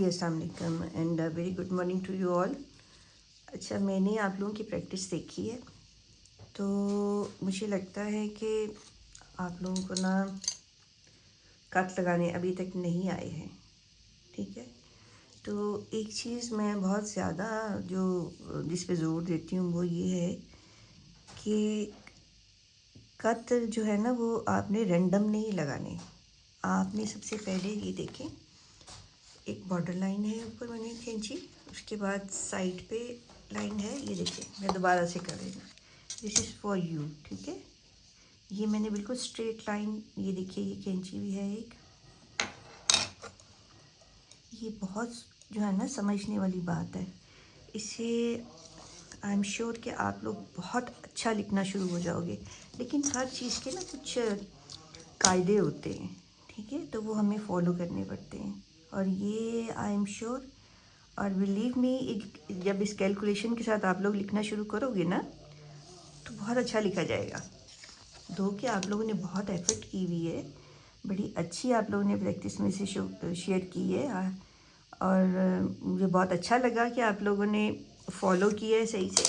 अस्सलाम वालेकुम and very good morning to you all. अच्छा, मैंने आप लोगों की प्रैक्टिस देखी है तो मुझे लगता है कि आप लोगों को ना कट लगाने अभी तक नहीं आए हैं। ठीक है, तो एक चीज़ मैं बहुत ज़्यादा जिस पे ज़ोर देती हूँ वो ये है कि कट जो है ना वो आपने रैंडम नहीं लगाने। आपने सबसे पहले ये देखें, एक बॉर्डर लाइन है ऊपर मैंने खींची, उसके बाद साइड पे लाइन है, ये देखिए मैं दोबारा से कर रही हूँ। This is for you. ठीक है, ये मैंने बिल्कुल स्ट्रेट लाइन, ये देखिए ये खींची हुई है एक। ये बहुत जो है ना समझने वाली बात है। इससे आई एम श्योर कि आप लोग बहुत अच्छा लिखना शुरू हो जाओगे। लेकिन हर चीज़ के ना कुछ कायदे होते हैं, ठीक है, तो वो हमें फॉलो करने पड़ते हैं। और ये आई एम श्योर और बिलीव मी, जब इस कैलकुलेशन के साथ आप लोग लिखना शुरू करोगे ना तो बहुत अच्छा लिखा जाएगा। दो कि आप लोगों ने बहुत एफर्ट की हुई है, बड़ी अच्छी आप लोगों ने प्रैक्टिस में से शेयर की है। और मुझे बहुत अच्छा लगा कि आप लोगों ने फॉलो किया है सही से।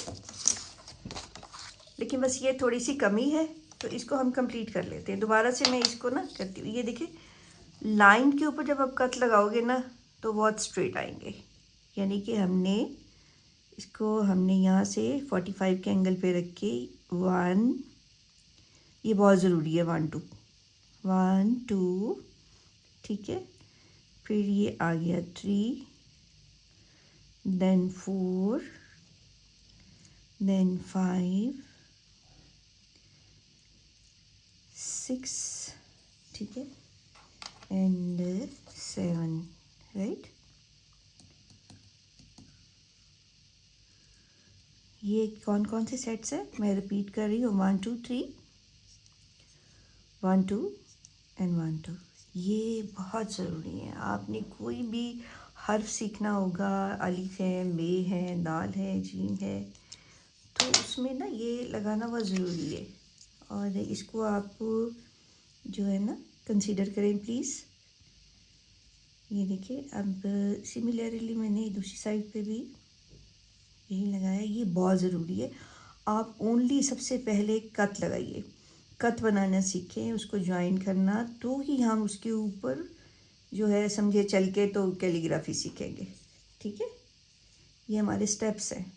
लेकिन बस ये थोड़ी सी कमी है, तो इसको हम कंप्लीट कर लेते हैं। दोबारा से मैं इसको ना करती हूँ। ये देखिए, लाइन के ऊपर जब आप कट लगाओगे ना तो बहुत स्ट्रेट आएंगे। यानी कि हमने यहाँ से 45 के एंगल पे रख के 1, ये बहुत ज़रूरी है, 1 2, ठीक है। फिर ये आ गया 3, देन 4, देन 5 6, ठीक है, एंड 7, राइट। ये कौन कौन से सेट्स हैं मैं रिपीट कर रही हूँ, 1 2 3, 1 2 एंड 1 2। ये बहुत ज़रूरी है। आपने कोई भी हर्फ सीखना होगा, अलिफ है, बे है, दाल है, जीम है, तो उसमें ना ये लगाना बहुत ज़रूरी है। और इसको आप जो है ना कंसीडर करें प्लीज़। ये देखिए, अब सिमिलरली मैंने दूसरी साइड पे भी यही लगाया। ये बहुत ज़रूरी है। आप ओनली सबसे पहले कट लगाइए, कट बनाना सीखें, उसको ज्वाइन करना, तो ही हम उसके ऊपर जो है समझे चल के तो कैलीग्राफी सीखेंगे। ठीक है, ये हमारे स्टेप्स हैं,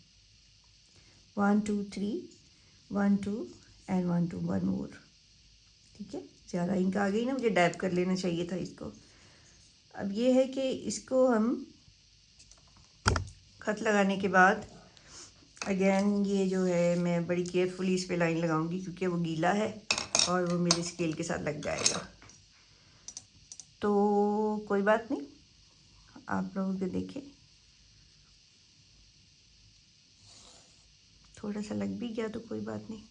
1 2 3, 1 2 एंड 1 2, 1 मोर। ठीक है, ज़्यादा इंक आ गई ना, मुझे डैब कर लेना चाहिए था इसको। अब ये है कि इसको हम खत लगाने के बाद अगेन ये जो है मैं बड़ी केयरफुली इस पे लाइन लगाऊंगी, क्योंकि वो गीला है और वो मेरे स्केल के साथ लग जाएगा। तो कोई बात नहीं, आप लोगों को देखें, थोड़ा सा लग भी गया तो कोई बात नहीं,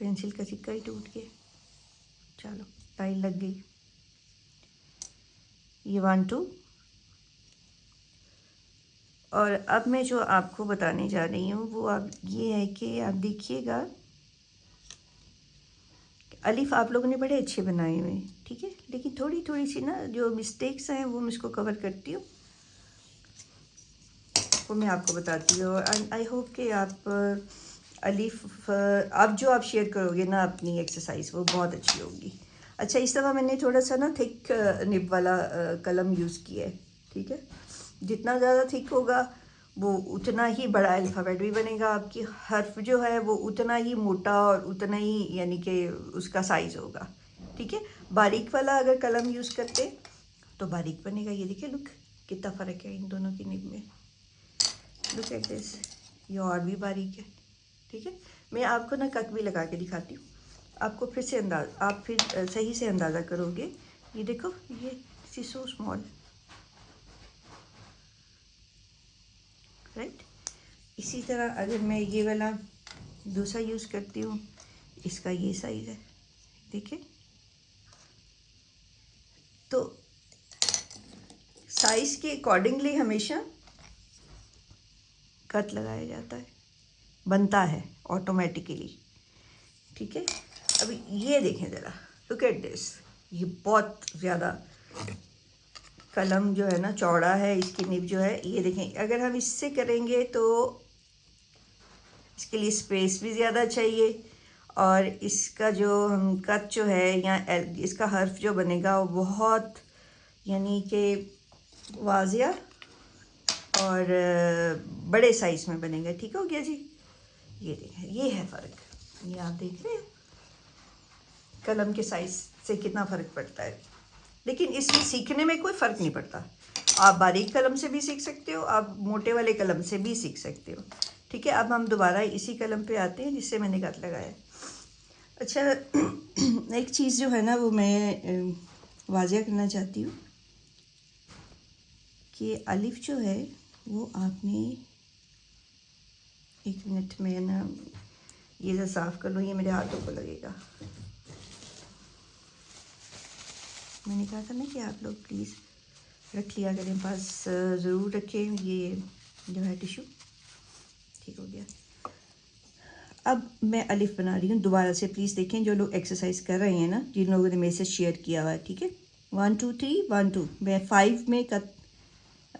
पेंसिल का सिक्का ही टूट गया। चलो, लाइन लग गई। ये 1 2। और अब मैं जो आपको बताने जा रही हूँ वो आप ये है कि आप देखिएगा, अलिफ आप लोगों ने बड़े अच्छे बनाए हुए हैं, ठीक है, लेकिन थोड़ी थोड़ी सी ना जो मिस्टेक्स हैं वो मैं इसको कवर करती हूँ, वो मैं आपको बताती हूँ। और आई होप कि आप अलिफ अब जो आप शेयर करोगे ना अपनी एक्सरसाइज, वो बहुत अच्छी होगी। अच्छा, इस दफ़ा मैंने थोड़ा सा ना थिक निब वाला कलम यूज़ किया है, ठीक है। जितना ज़्यादा थिक होगा वो उतना ही बड़ा अल्फ़ाबेट भी बनेगा। आपकी हर्फ जो है वो उतना ही मोटा और उतना ही यानी कि उसका साइज़ होगा, ठीक है। बारीक वाला अगर कलम यूज़ करते तो बारीक बनेगा। ये देखिए, लुक कितना फ़र्क है इन दोनों की निब में। लुक एट दिस, ये और भी बारीक है, ठीक है। मैं आपको ना कट भी लगा के दिखाती हूँ, आपको फिर से आप फिर सही से अंदाज़ा करोगे। ये देखो, ये सी सो स्मॉल, राइट। इसी तरह अगर मैं ये वाला दूसरा यूज़ करती हूँ, इसका ये साइज़ है, देखिए। तो साइज़ के अकॉर्डिंगली हमेशा कट लगाया जाता है, बनता है ऑटोमेटिकली, ठीक है। अभी ये देखें ज़रा, लुक एट दिस, ये बहुत ज़्यादा कलम जो है ना चौड़ा है, इसकी निब जो है ये देखें, अगर हम इससे करेंगे तो इसके लिए स्पेस भी ज़्यादा चाहिए, और इसका जो हम कट जो है या इसका हर्फ जो बनेगा वो बहुत यानी कि वाजिया और बड़े साइज़ में बनेगा। ठीक हो गया जी। ये देखें, ये है फ़र्क, ये आप देख रहे हैं कलम के साइज़ से कितना फ़र्क पड़ता है। लेकिन इसमें सीखने में कोई फ़र्क नहीं पड़ता, आप बारीक कलम से भी सीख सकते हो, आप मोटे वाले कलम से भी सीख सकते हो। ठीक है, अब हम दोबारा इसी कलम पे आते हैं जिससे मैंने कट लगाया। अच्छा, एक चीज़ जो है ना वो मैं वाज़िया करना चाहती हूँ कि अलिफ जो है वो आपने, एक मिनट में ना ये जो साफ़ कर लूँ, ये मेरे हाथों को लगेगा। मैंने कहा था ना कि आप लोग प्लीज़ रख लिया करें, पास ज़रूर रखें ये जो है टिशू। ठीक हो गया। अब मैं अलिफ बना रही हूँ दोबारा से, प्लीज़ देखें जो लोग एक्सरसाइज कर रहे हैं ना, जिन लोगों ने मैसेज शेयर किया हुआ है। ठीक है, 1 2 3 1 2, मैं 5 में कट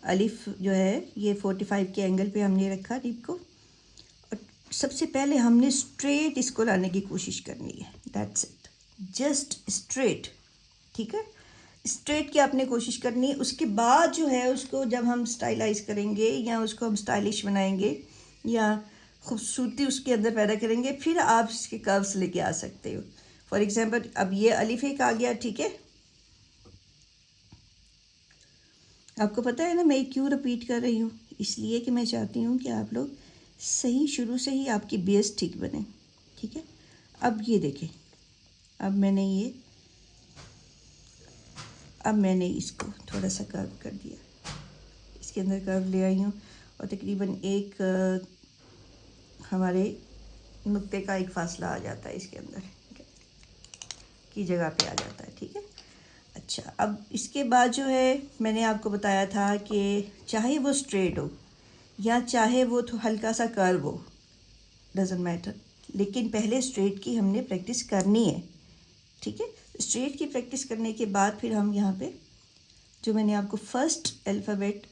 अलिफ जो है ये 45 के एंगल पे हमने रखा टिप को, और सबसे पहले हमने स्ट्रेट इसको लाने की कोशिश करनी है। That's it, just straight. ठीक है, स्ट्रेट की आपने कोशिश करनी है। उसके बाद जो है उसको जब हम स्टाइलाइज करेंगे या उसको हम स्टाइलिश बनाएंगे या खूबसूरती उसके अंदर पैदा करेंगे, फिर आप इसके कर्व्स लेके आ सकते हो। फॉर एग्जांपल अब ये अलिफ एक आ गया। ठीक है, आपको पता है ना मैं क्यों रिपीट कर रही हूँ, इसलिए कि मैं चाहती हूँ कि आप लोग सही शुरू से ही आपकी बेस ठीक बने। ठीक है, अब ये देखें, अब मैंने इसको थोड़ा सा कर्व कर दिया, इसके अंदर कर्व ले आई हूँ, और तकरीबन एक हमारे नुक्ते का एक फासला आ जाता है इसके अंदर की जगह पे आ जाता है। ठीक है, अच्छा, अब इसके बाद जो है मैंने आपको बताया था कि चाहे वो स्ट्रेट हो या चाहे वो तो हल्का सा कर्व हो, डजेंट मैटर, लेकिन पहले स्ट्रेट की हमने प्रैक्टिस करनी है। ठीक है, स्ट्रेट की प्रैक्टिस करने के बाद फिर हम यहाँ पे जो मैंने आपको फर्स्ट अल्फ़ाबेट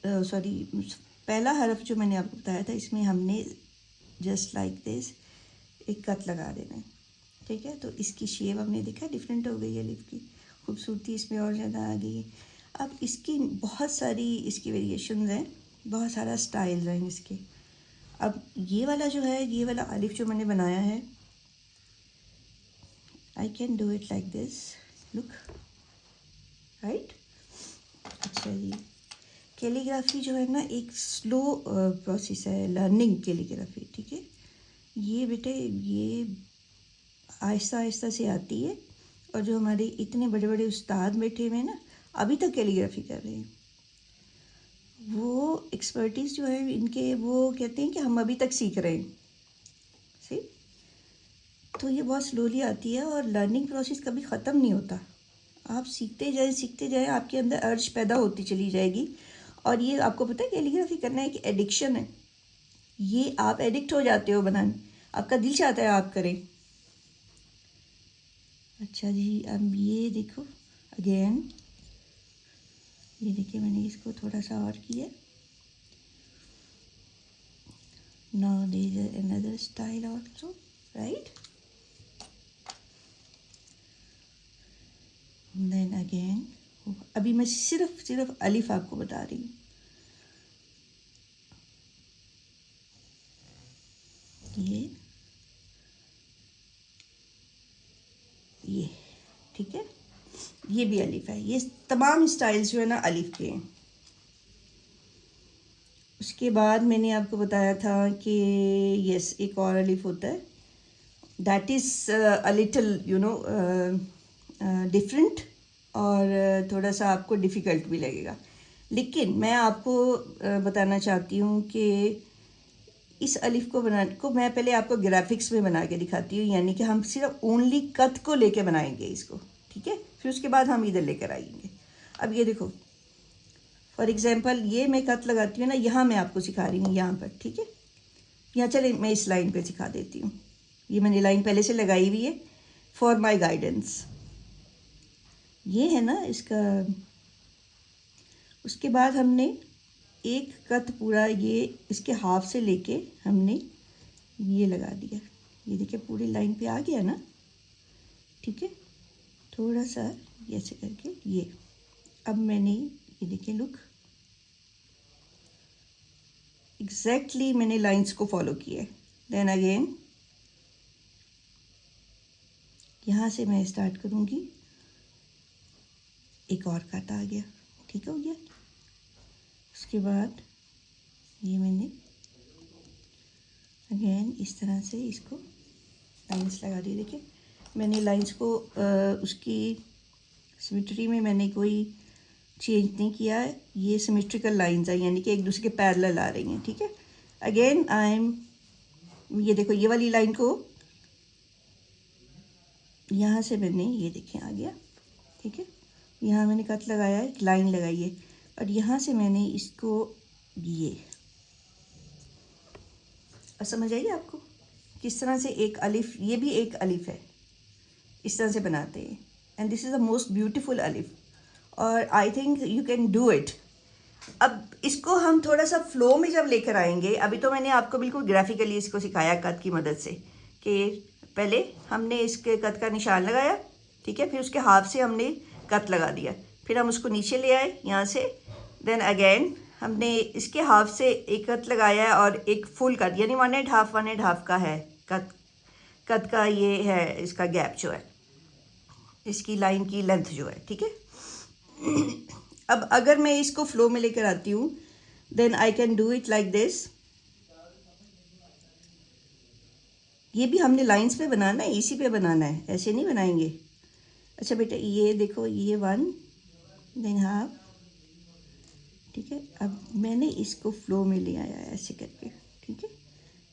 पहला हरफ जो मैंने आपको बताया था, इसमें हमने जस्ट लाइक दिस एक कट लगा देना है। ठीक है, तो इसकी शेप हमने देखा डिफरेंट हो गई है, अलिफ की खूबसूरती इसमें और ज़्यादा आ गई है। अब इसकी बहुत सारी इसकी वेरिएशंस हैं, बहुत सारा स्टाइल्स हैं इसके। अब ये वाला जो है, ये वाला अलिफ जो मैंने बनाया है, आई can do it like this, look right. अच्छा जी, कैलीग्राफी जो है ना एक स्लो प्रोसेस है, लर्निंग कैलीग्राफी। ठीक है, ये बेटे ये आहिस्ता आहिस्ता से आती है, और जो हमारे इतने बड़े बड़े उस्ताद बैठे हुए हैं ना अभी तक कैलीग्राफी कर रहे हैं, वो एक्सपर्टीज़ जो है इनके, वो कहते हैं कि हम अभी तक सीख रहे हैं। सही, तो ये बहुत स्लोली आती है, और लर्निंग प्रोसेस कभी ख़त्म नहीं होता। आप सीखते जाएं, आपके अंदर अर्ज पैदा होती चली जाएगी। और ये आपको पता है कैलीग्राफी करना एक एडिक्शन है, ये आप एडिक्ट हो जाते हो बनाने, आपका दिल चाहता है आप करें। अच्छा जी, अब ये देखो अगेन, ये देखिए मैंने इसको थोड़ा सा और किया। Now there is another style also, right. Then again, अभी मैं सिर्फ अलिफ आपको बता रही हूँ। ये ठीक है, ये भी अलिफ है। ये तमाम स्टाइल्स जो है ना अलिफ के हैं। उसके बाद मैंने आपको बताया था कि यस एक और अलिफ होता है, that is a little you know different, और थोड़ा सा आपको डिफ़िकल्ट भी लगेगा। लेकिन मैं आपको बताना चाहती हूँ कि इस अलिफ को बनाने को मैं पहले आपको ग्राफिक्स में बना के दिखाती हूँ, यानी कि हम सिर्फ ओनली कट को लेके बनाएंगे इसको। ठीक है, फिर उसके बाद हम इधर लेकर आएंगे। अब ये देखो, फॉर एग्जांपल ये मैं कट लगाती हूँ ना, यहाँ मैं आपको सिखा रही हूँ यहाँ पर। ठीक है, यहाँ चले मैं इस लाइन पे सिखा देती हूँ। ये मैंने लाइन पहले से लगाई हुई है फॉर माई गाइडेंस। ये है ना इसका उसके बाद हमने एक कत पूरा ये इसके हाफ से लेके हमने ये लगा दिया। ये देखिए पूरी लाइन पे आ गया ना, ठीक है। थोड़ा सा ऐसे करके ये, अब मैंने ये देखिए लुक एग्जैक्टली मैंने लाइंस को फॉलो किया है। देन अगेन यहाँ से मैं स्टार्ट करूँगी, एक और कट आ गया, ठीक हो गया। उसके बाद ये मैंने अगेन इस तरह से इसको लाइंस लगा दी। देखिए मैंने लाइंस को उसकी सिमेट्री में मैंने कोई चेंज नहीं किया है, ये सिमेट्रिकल लाइंस है, यानी कि एक दूसरे के पैरेलल आ रही हैं, ठीक है। अगेन आई एम, ये देखो ये वाली लाइन को यहाँ से मैंने ये देखें आ गया, ठीक है। यहाँ मैंने कट लगाया है, लाइन लगाई है, और यहाँ से मैंने इसको ये, और समझ आइए आपको किस तरह से एक अलिफ, ये भी एक अलिफ है, इस तरह से बनाते हैं। And this is the most beautiful अलिफ, और I think you can do it. अब इसको हम थोड़ा सा फ्लो में जब लेकर आएंगे, अभी तो मैंने आपको बिल्कुल ग्राफिकली इसको सिखाया कट की मदद से, कि पहले हमने इसके कट का निशान लगाया, ठीक है, फिर उसके हाफ से हमने कट लगा दिया, फिर हम उसको नीचे ले आए यहाँ से, देन अगेन हमने इसके हाफ से एक कट लगाया और एक फुल कट, यानी 1.5 का है कट का, ये है इसका गैप जो है, इसकी लाइन की लेंथ जो है, ठीक है। अब अगर मैं इसको फ्लो में लेकर आती हूँ, then I can do it like this. ये भी हमने लाइंस पे बनाना है, इसी पे बनाना है, ऐसे नहीं बनाएंगे। अच्छा बेटा ये देखो, ये 1 देन हाफ, ठीक है। अब मैंने इसको फ्लो में ले आया ऐसे करके, ठीक है।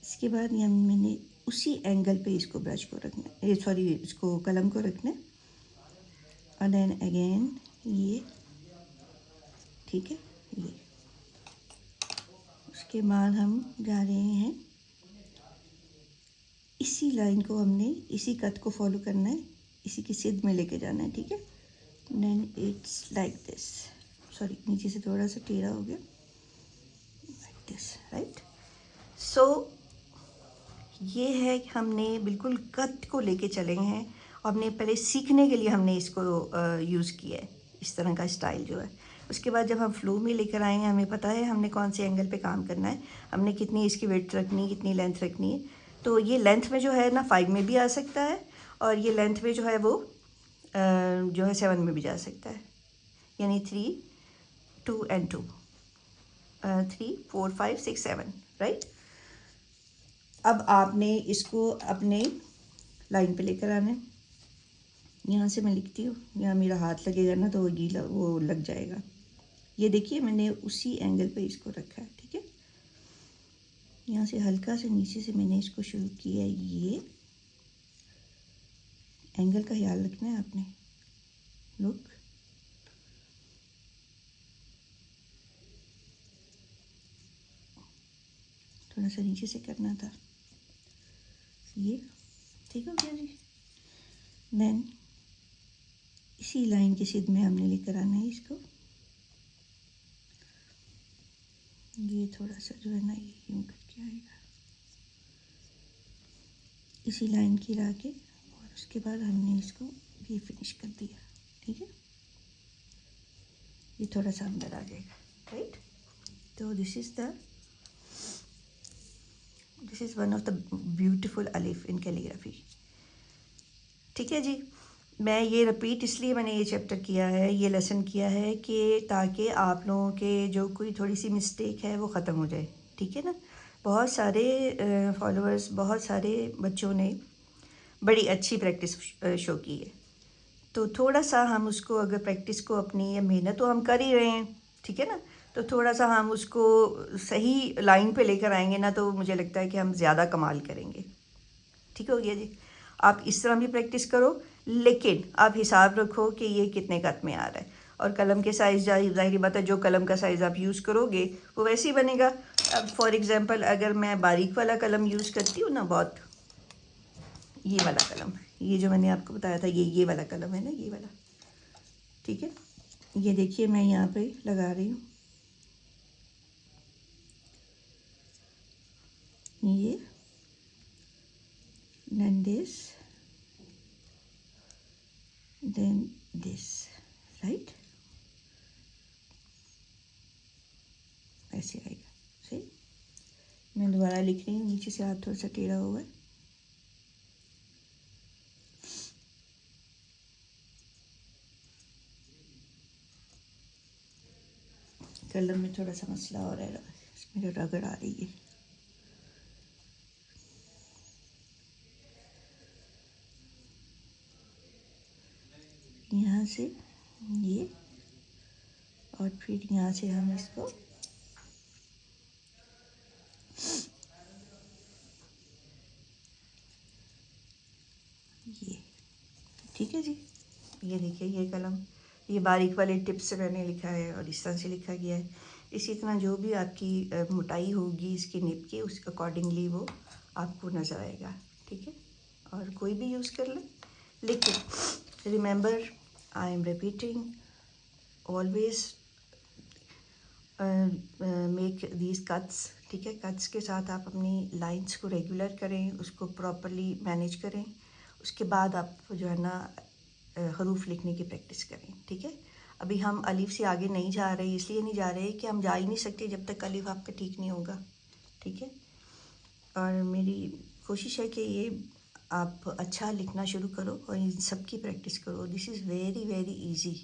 इसके बाद ये मैंने उसी एंगल पे इसको ब्रश को रखना है, सॉरी इसको कलम को रखना है, और देन अगेन ये, ठीक है, ये। उसके बाद हम जा रहे हैं, इसी लाइन को हमने इसी कट को फॉलो करना है, इसी की सिद्ध में लेके जाना है, ठीक है। Then it's like this, sorry नीचे से थोड़ा सा टेढ़ा हो गया, लाइक दिस, राइट। सो ये है कि हमने बिल्कुल कट को लेके चले हैं, और हमने पहले सीखने के लिए हमने इसको यूज़ किया है, इस तरह का स्टाइल जो है। उसके बाद जब हम फ्लो में लेकर आएंगे, हमें पता है हमने कौन से एंगल पे काम करना है, हमने कितनी इसकी विड्थ रखनी है, कितनी लेंथ रखनी है। तो ये लेंथ में जो है ना 5 में भी आ सकता है, और ये लेंथ में जो है वो जो है 7 में भी जा सकता है, यानी 3, 2 and 2, 3, 4, 5, 6, 7, राइट। अब आपने इसको अपने लाइन पे लेकर आना है। यहाँ से मैं लिखती हूँ, यहाँ मेरा हाथ लगेगा ना तो गीला वो लग जाएगा। ये देखिए मैंने उसी एंगल पे इसको रखा है, ठीक है। यहाँ से हल्का से नीचे से मैंने इसको शुरू किया, ये एंगल का ख्याल रखना है आपने, लुक। थोड़ा सा नीचे से करना था, ये ठीक हो गया जी। देन इसी लाइन की सिद्ध में हमने लेकर आना है इसको, ये थोड़ा सा जो है ना ये यूँ करके आएगा, इसी लाइन की ला के, और उसके बाद हमने इसको भी फिनिश कर दिया, ठीक है। ये थोड़ा सा अंदर आ जाएगा, राइट। तो this is one of the beautiful अलिफ इन कैलीग्राफी, ठीक है जी। मैं ये रिपीट इसलिए मैंने ये चैप्टर किया है, ये लेसन किया है कि ताकि आप लोगों के जो कोई थोड़ी सी मिस्टेक है वो ख़त्म हो जाए, ठीक है ना। बहुत सारे फॉलोअर्स, बहुत सारे बच्चों ने बड़ी अच्छी प्रैक्टिस शो की है, तो थोड़ा सा हम उसको, अगर प्रैक्टिस को अपनी मेहनत तो हम कर ही रहे हैं, ठीक है ना, तो थोड़ा सा हम उसको सही लाइन पे लेकर आएंगे ना, तो मुझे लगता है कि हम ज़्यादा कमाल करेंगे, ठीक हो गया जी। आप इस तरह भी प्रैक्टिस करो, लेकिन आप हिसाब रखो कि ये कितने कट में आ रहा है, और कलम के साइज़ ज़ाहिर बात है जो कलम का साइज़ आप यूज़ करोगे वो वैसे ही बनेगा। अब फॉर एग्ज़ाम्पल अगर मैं बारीक वाला कलम यूज़ करती हूँ ना, बहुत, ये वाला कलम, ये जो मैंने आपको बताया था, ये वाला कलम है ना, ये वाला, ठीक है। ये देखिए मैं यहाँ पे लगा रही हूँ, ये then this, then this, right? ऐसे आएगा। सही, मैं दोबारा लिख रही हूँ, नीचे से हाथ थोड़ा सा टेढ़ा हुआ है। कलम में थोड़ा सा मसला हो रहा है, इसमें रगड़ आ रही है। यहाँ से ये, और फिर यहाँ से हम इसको ये, ठीक है जी। ये देखिए, ये कलम, ये बारीक वाले टिप्स से मैंने लिखा है और इस तरह से लिखा गया है। इसी तरह जो भी आपकी मोटाई होगी इसकी निब की, उस अकॉर्डिंगली वो आपको नज़र आएगा, ठीक है। और कोई भी यूज़ कर लें, लेकिन remember, I am repeating always, make these cuts, ठीक है। कट्स के साथ आप अपनी लाइंस को रेगुलर करें, उसको प्रॉपरली मैनेज करें। उसके बाद आप जो है ना हरूफ लिखने की प्रैक्टिस करें, ठीक है। अभी हम अलिफ से आगे नहीं जा रहे, इसलिए नहीं जा रहे कि हम जा ही नहीं सकते जब तक अलिफ आपका ठीक नहीं होगा, ठीक है। और मेरी कोशिश है कि ये आप अच्छा लिखना शुरू करो और इन सब की प्रैक्टिस करो। This is very very easy,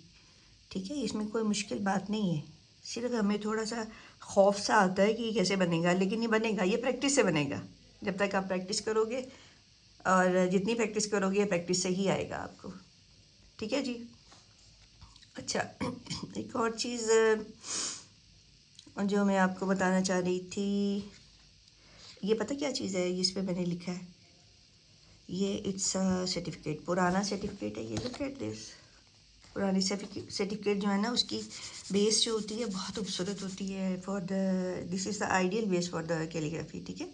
ठीक है। इसमें कोई मुश्किल बात नहीं है, सिर्फ हमें थोड़ा सा खौफ सा आता है कि ये कैसे बनेगा, लेकिन ये बनेगा, ये प्रैक्टिस से बनेगा। जब तक आप प्रैक्टिस करोगे, और जितनी प्रैक्टिस करोगे प्रैक्टिस से ही आएगा आपको, ठीक है जी। अच्छा, एक और चीज़ जो मैं आपको बताना चाह रही थी, ये पता क्या चीज़ है जिस पे मैंने लिखा है, ये इट्स सर्टिफिकेट, पुराना सर्टिफिकेट है ये। लुक एट दिस, पुरानी सर्टिफिकेट जो है ना, उसकी बेस जो होती है बहुत खूबसूरत होती है for the, this is the ideal base for the calligraphy, ठीक है।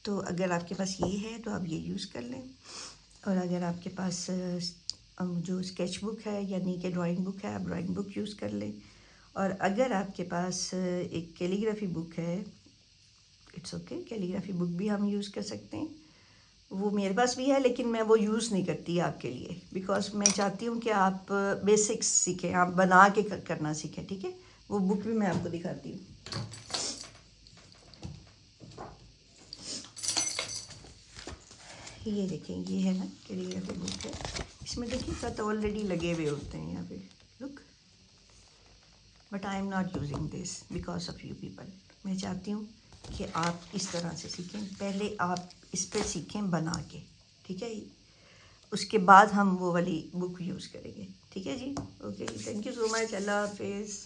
तो अगर आपके पास ये है तो आप ये यूज़ कर लें, और अगर आपके पास जो स्केच बुक है यानी कि ड्राइंग बुक है, आप ड्राइंग बुक यूज़ कर लें। और अगर आपके पास एक कैलीग्राफी बुक है, इट्स ओके, कैलीग्राफी बुक भी हम यूज़ कर सकते हैं। वो मेरे पास भी है, लेकिन मैं वो यूज़ नहीं करती आपके लिए, बिकॉज मैं चाहती हूँ कि आप बेसिक्स सीखें, आप बना के करना सीखें, ठीक है। वो बुक भी मैं आपको दिखाती हूँ। ये देखें, ये है ना कैलीग्राफी बुक है, इसमें देखिए खत ऑलरेडी लगे हुए होते हैं यहाँ पे, look. But I am not using this because of you people. मैं चाहती हूँ कि आप इस तरह से सीखें, पहले आप इस पर सीखें बना के, ठीक है। उसके बाद हम वो वाली बुक यूज़ करेंगे, ठीक है जी। Okay, thank you so much, अल्लाह हाफिज़।